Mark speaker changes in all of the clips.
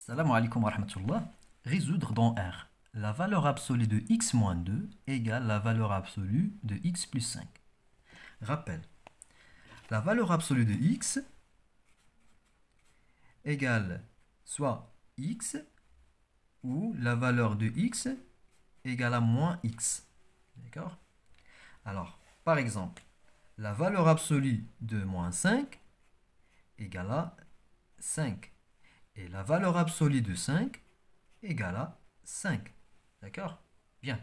Speaker 1: Salam alaikum wa rahmatullah. Résoudre dans R. La valeur absolue de x moins 2 égale la valeur absolue de x plus 5. Rappel. La valeur absolue de x égale soit x ou la valeur de x égale à moins x. D'accord? Alors, par exemple, la valeur absolue de moins 5 égale à 5. Et la valeur absolue de 5 égale à 5. D'accord? Bien.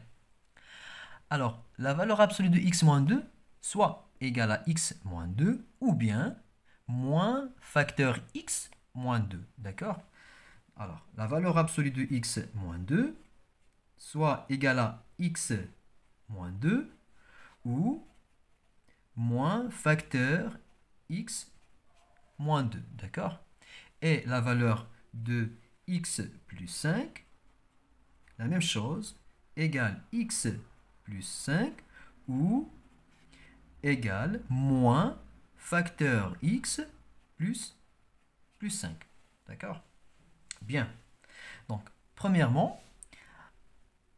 Speaker 1: Alors, la valeur absolue de x moins 2, soit égale à x moins 2, ou bien moins facteur x moins 2. D'accord? Alors, la valeur absolue de x moins 2, soit égale à x moins 2, ou moins facteur x moins 2. D'accord? Et la valeur de x plus 5, la même chose, égale x plus 5 ou égale moins facteur x plus 5. D'accord? Bien. Donc, premièrement,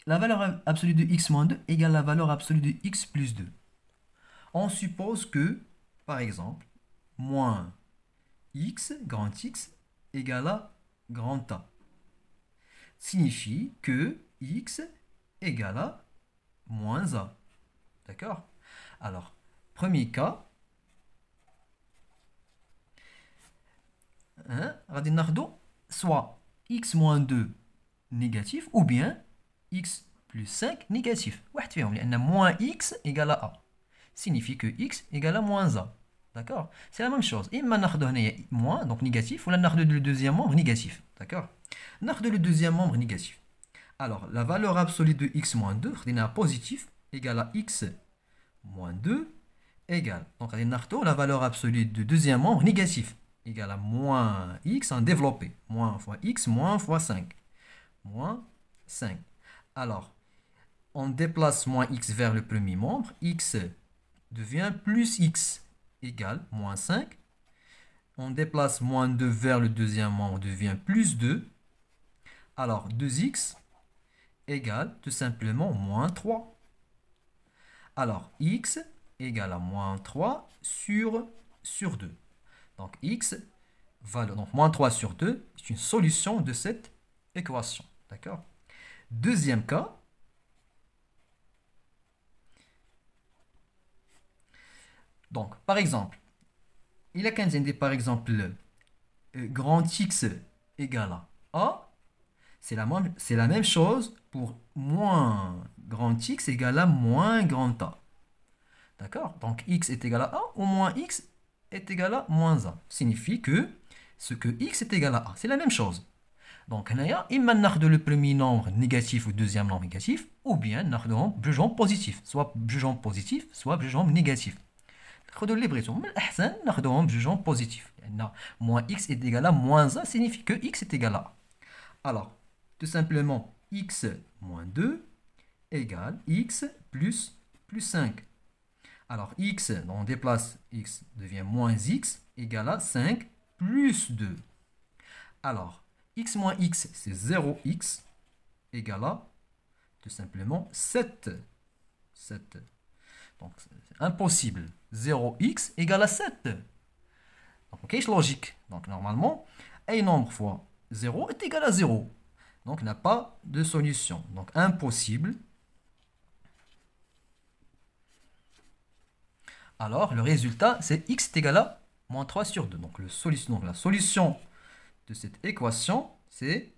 Speaker 1: la valeur absolue de x moins 2 égale la valeur absolue de x plus 2. On suppose que, par exemple, moins x, grand X, égale à grand A. Signifie que x égale à moins A. D'accord? Alors, premier cas, soit x moins 2 négatif ou bien x plus 5 négatif. Moins x égale à A. Signifie que x égale à moins A. D'accord? C'est la même chose. Imma ناخذ moins, donc négatif, ou la ناخذ le deuxième membre négatif. D'accord? ناخذ le deuxième membre négatif. Alors, la valeur absolue de x moins 2, positif, égale à x moins 2, égale. Donc, la valeur absolue du deuxième membre négatif, égale à moins x en développé. Moins fois x, moins fois 5. Moins 5. Alors, on déplace moins x vers le premier membre. X devient plus x égale moins 5. On déplace moins 2 vers le deuxième membre, devient plus 2. Alors, 2x égale tout simplement moins 3. Alors, x égale à moins 3 sur 2. Donc, x, donc moins 3 sur 2, est une solution de cette équation. D'accord? Deuxième cas. Donc, par exemple, il a qu'un par exemple, grand X égale à A. C'est la même chose pour moins grand X égale à moins grand A. D'accord? Donc, X est égal à A ou moins X est égal à moins A. Signifie que ce que X est égal à A, c'est la même chose. Donc, imma ناخذ le premier nombre négatif ou deuxième nombre négatif, ou bien ناخذهم بجوجهم positif, soit بجوجهم positif, soit بجوجهم négatif. ناخذوا اللي بغيتو من الاحسن ناخذوهم بجوجهم بوزيتيف لان moins x est égal à moins a signifie que x est égal à a. Alors tout simplement x moins 2 égale x plus 5. Alors x, on déplace x, devient moins x égale à 5 plus 2. Alors x moins x c'est 0x égale à tout simplement 7. Donc c'est impossible. 0x égale à 7. Donc, c'est logique. Donc, normalement, un nombre fois 0 est égal à 0. Donc, il n'y a pas de solution. Donc, impossible. Alors, le résultat, c'est x est égal à moins 3 sur 2. Donc, la solution de cette équation, c'est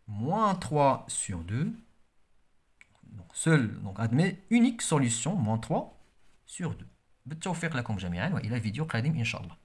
Speaker 1: moins 3 sur 2. Donc, admet unique solution, moins 3 sur 2. بالتوفيق لكم جميعا وإلى فيديو قادم إن شاء الله.